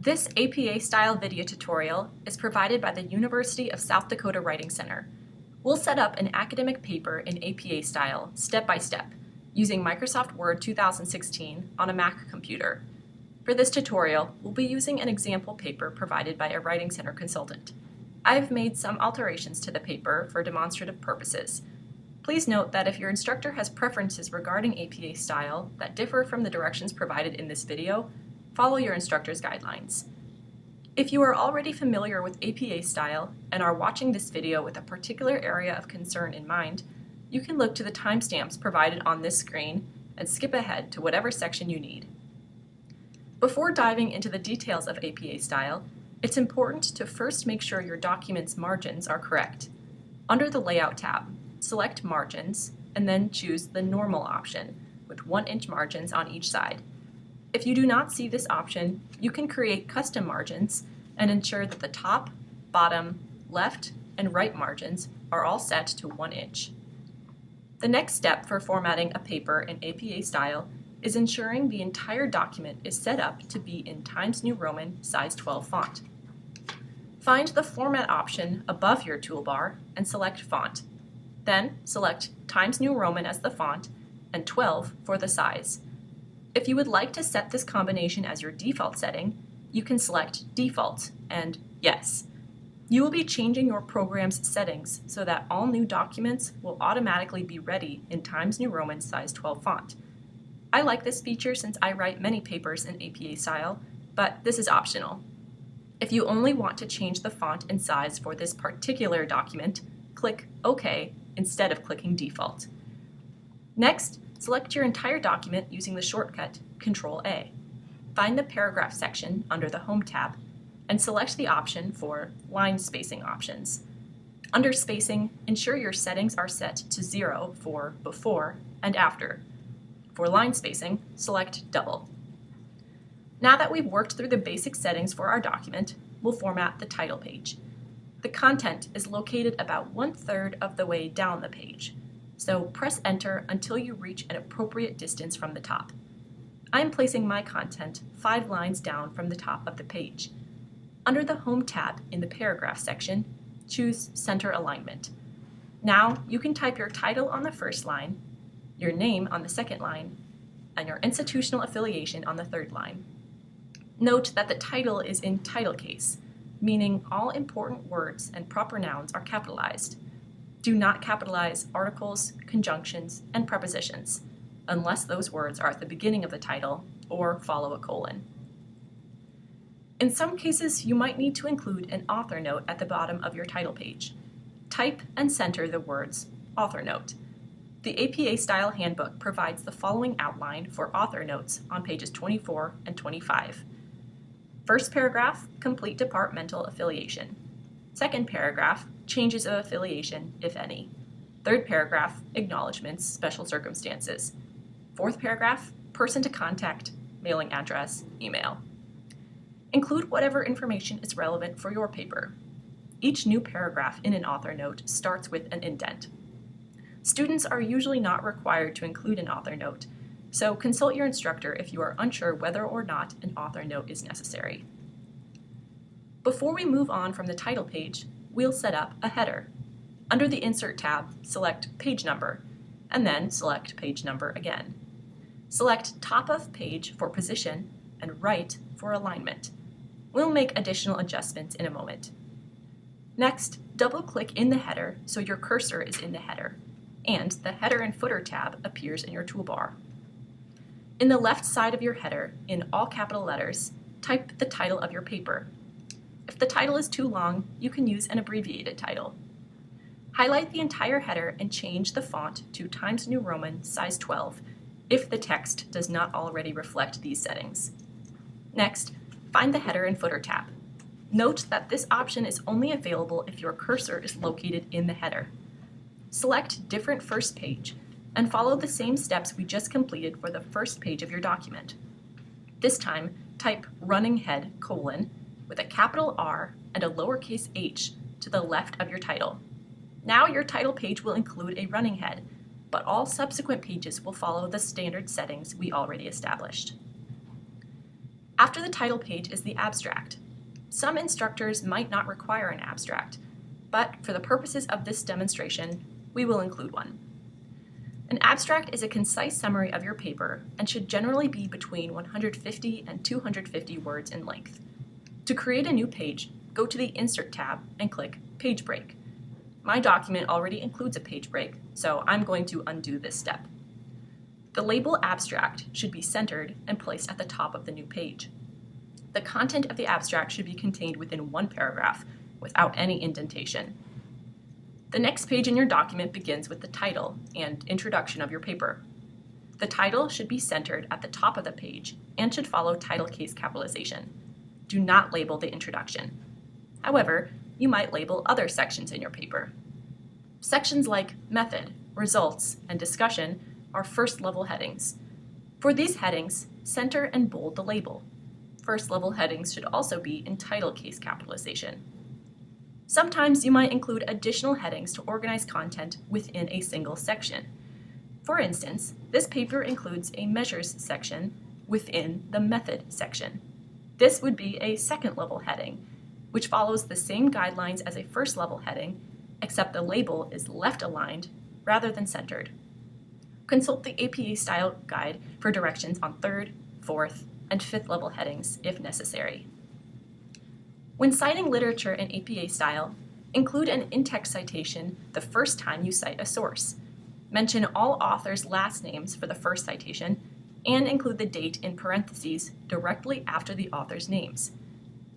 This APA-style video tutorial is provided by the University of South Dakota Writing Center. We'll set up an academic paper in APA style, step by step, using Microsoft Word 2016 on a Mac computer. For this tutorial, we'll be using an example paper provided by a Writing Center consultant. I've made some alterations to the paper for demonstrative purposes. Please note that if your instructor has preferences regarding APA style that differ from the directions provided in this video, follow your instructor's guidelines. If you are already familiar with APA style and are watching this video with a particular area of concern in mind, you can look to the timestamps provided on this screen and skip ahead to whatever section you need. Before diving into the details of APA style, it's important to first make sure your document's margins are correct. Under the Layout tab, select Margins, and then choose the Normal option, with 1-inch margins on each side. If you do not see this option, you can create custom margins and ensure that the top, bottom, left, and right margins are all set to 1 inch. The next step for formatting a paper in APA style is ensuring the entire document is set up to be in Times New Roman size 12 font. Find the Format option above your toolbar and select Font. Then select Times New Roman as the font and 12 for the size. If you would like to set this combination as your default setting, you can select Default and Yes. You will be changing your program's settings so that all new documents will automatically be ready in Times New Roman size 12 font. I like this feature since I write many papers in APA style, but this is optional. If you only want to change the font and size for this particular document, click OK instead of clicking Default. Next, select your entire document using the shortcut Ctrl-A. Find the Paragraph section under the Home tab and select the option for Line Spacing Options. Under Spacing, ensure your settings are set to 0 for before and after. For line spacing, select Double. Now that we've worked through the basic settings for our document, we'll format the title page. The content is located about 1/3 of the way down the page, so press Enter until you reach an appropriate distance from the top. I'm placing my content 5 lines down from the top of the page. Under the Home tab in the Paragraph section, choose Center Alignment. Now you can type your title on the first line, your name on the second line, and your institutional affiliation on the third line. Note that the title is in title case, meaning all important words and proper nouns are capitalized. Do not capitalize articles, conjunctions, and prepositions, unless those words are at the beginning of the title or follow a colon. In some cases, you might need to include an author note at the bottom of your title page. Type and center the words Author Note. The APA Style Handbook provides the following outline for author notes on pages 24 and 25. First paragraph, complete departmental affiliation. Second paragraph, changes of affiliation, if any. Third paragraph, acknowledgments, special circumstances. Fourth paragraph, person to contact, mailing address, email. Include whatever information is relevant for your paper. Each new paragraph in an author note starts with an indent. Students are usually not required to include an author note, so consult your instructor if you are unsure whether or not an author note is necessary. Before we move on from the title page, we'll set up a header. Under the Insert tab, select Page Number, and then select Page Number again. Select Top of Page for position and Right for alignment. We'll make additional adjustments in a moment. Next, double-click in the header so your cursor is in the header, and the Header and Footer tab appears in your toolbar. In the left side of your header, in all capital letters, type the title of your paper. If the title is too long, you can use an abbreviated title. Highlight the entire header and change the font to Times New Roman size 12 if the text does not already reflect these settings. Next, find the Header and Footer tab. Note that this option is only available if your cursor is located in the header. Select Different First Page and follow the same steps we just completed for the first page of your document. This time, type Running Head: with a capital R and a lowercase h to the left of your title. Now your title page will include a running head, but all subsequent pages will follow the standard settings we already established. After the title page is the abstract. Some instructors might not require an abstract, but for the purposes of this demonstration, we will include one. An abstract is a concise summary of your paper and should generally be between 150 and 250 words in length. To create a new page, go to the Insert tab and click Page Break. My document already includes a page break, so I'm going to undo this step. The label abstract should be centered and placed at the top of the new page. The content of the abstract should be contained within one paragraph without any indentation. The next page in your document begins with the title and introduction of your paper. The title should be centered at the top of the page and should follow title case capitalization. Do not label the introduction. However, you might label other sections in your paper. Sections like Method, Results, and Discussion are first-level headings. For these headings, center and bold the label. First-level headings should also be in title case capitalization. Sometimes you might include additional headings to organize content within a single section. For instance, this paper includes a Measures section within the Method section. This would be a second-level heading, which follows the same guidelines as a first-level heading, except the label is left-aligned rather than centered. Consult the APA Style Guide for directions on third, fourth, and fifth-level headings if necessary. When citing literature in APA style, include an in-text citation the first time you cite a source. Mention all authors' last names for the first citation, and include the date in parentheses directly after the authors' names.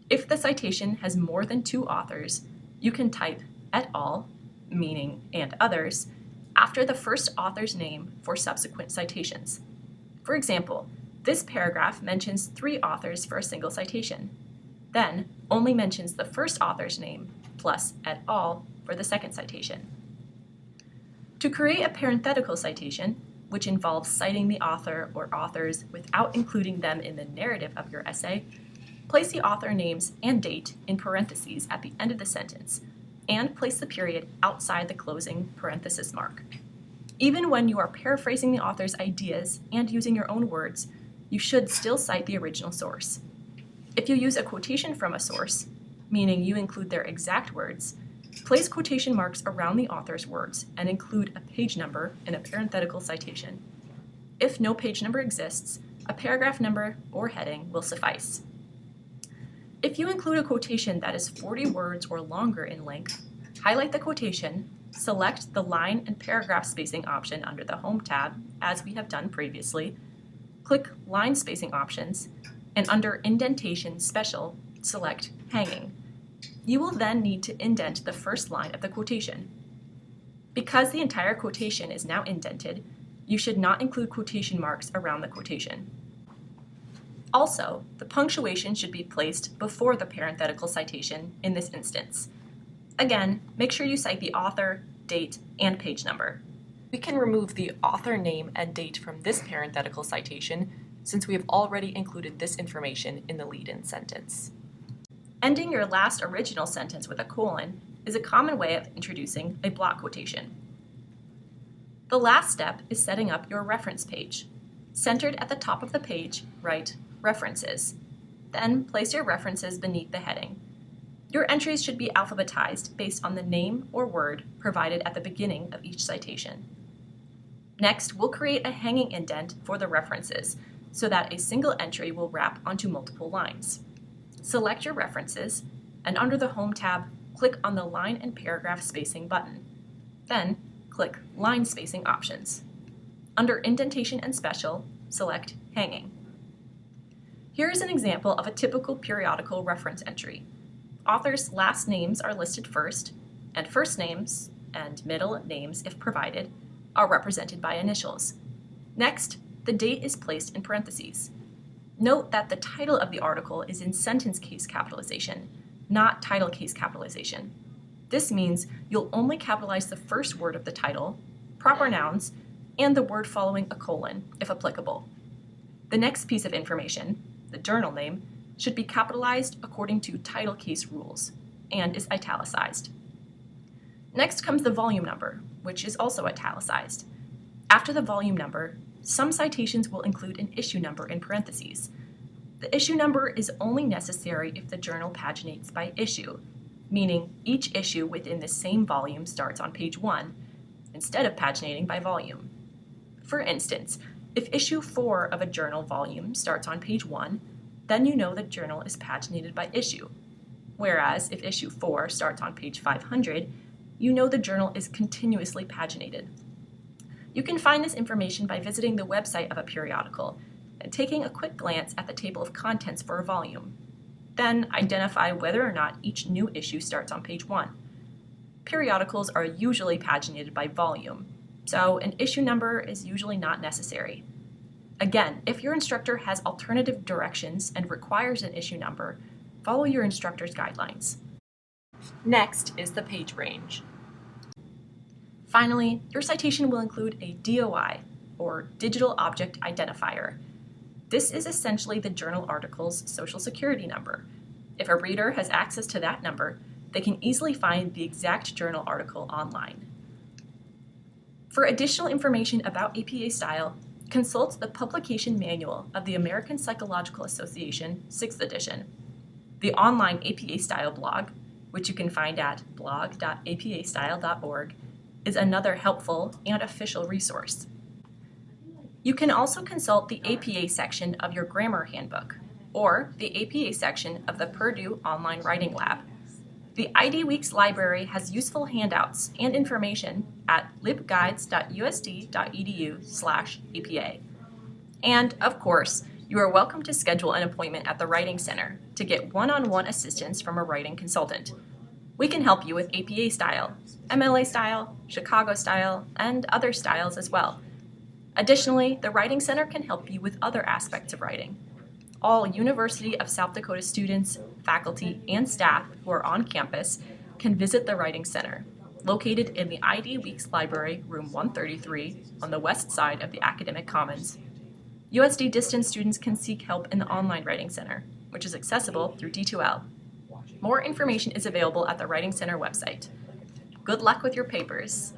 If the citation has more than 2 authors, you can type et al., meaning and others, after the first author's name for subsequent citations. For example, this paragraph mentions 3 authors for a single citation, then only mentions the first author's name plus et al. For the second citation. To create a parenthetical citation, which involves citing the author or authors without including them in the narrative of your essay, place the author names and date in parentheses at the end of the sentence, and place the period outside the closing parenthesis mark. Even when you are paraphrasing the author's ideas and using your own words, you should still cite the original source. If you use a quotation from a source, meaning you include their exact words, place quotation marks around the author's words and include a page number in a parenthetical citation. If no page number exists, a paragraph number or heading will suffice. If you include a quotation that is 40 words or longer in length, highlight the quotation, select the line and paragraph spacing option under the Home tab, as we have done previously, click Line Spacing Options, and under Indentation Special, select Hanging. You will then need to indent the first line of the quotation. Because the entire quotation is now indented, you should not include quotation marks around the quotation. Also, the punctuation should be placed before the parenthetical citation in this instance. Again, make sure you cite the author, date, and page number. We can remove the author name and date from this parenthetical citation since we have already included this information in the lead-in sentence. Ending your last original sentence with a colon is a common way of introducing a block quotation. The last step is setting up your reference page. Centered at the top of the page, write References. Then place your references beneath the heading. Your entries should be alphabetized based on the name or word provided at the beginning of each citation. Next, we'll create a hanging indent for the references so that a single entry will wrap onto multiple lines. Select your references, and under the Home tab, click on the Line and Paragraph Spacing button. Then, click Line Spacing Options. Under Indentation and Special, select Hanging. Here is an example of a typical periodical reference entry. Authors' last names are listed first, and first names, and middle names, if provided, are represented by initials. Next, the date is placed in parentheses. Note that the title of the article is in sentence case capitalization, not title case capitalization. This means you'll only capitalize the first word of the title, proper nouns, and the word following a colon, if applicable. The next piece of information, the journal name, should be capitalized according to title case rules, and is italicized. Next comes the volume number, which is also italicized. After the volume number, some citations will include an issue number in parentheses. The issue number is only necessary if the journal paginates by issue, meaning each issue within the same volume starts on page 1, instead of paginating by volume. For instance, if issue 4 of a journal volume starts on page 1, then you know the journal is paginated by issue. Whereas if issue 4 starts on page 500, you know the journal is continuously paginated. You can find this information by visiting the website of a periodical and taking a quick glance at the table of contents for a volume. Then identify whether or not each new issue starts on page 1. Periodicals are usually paginated by volume, so an issue number is usually not necessary. Again, if your instructor has alternative directions and requires an issue number, follow your instructor's guidelines. Next is the page range. Finally, your citation will include a DOI, or Digital Object Identifier. This is essentially the journal article's Social Security number. If a reader has access to that number, they can easily find the exact journal article online. For additional information about APA style, consult the Publication Manual of the American Psychological Association, 6th edition. The online APA style blog, which you can find at blog.apastyle.org, is another helpful and official resource. You can also consult the APA section of your grammar handbook or the APA section of the Purdue Online Writing Lab. The ID Weeks library has useful handouts and information at libguides.usd.edu/APA. And, of course, you are welcome to schedule an appointment at the Writing Center to get one-on-one assistance from a writing consultant. We can help you with APA style, MLA style, Chicago style, and other styles as well. Additionally, the Writing Center can help you with other aspects of writing. All University of South Dakota students, faculty, and staff who are on campus can visit the Writing Center, located in the ID Weeks Library, room 133, on the west side of the Academic Commons. USD distance students can seek help in the online Writing Center, which is accessible through D2L. More information is available at the Writing Center website. Good luck with your papers.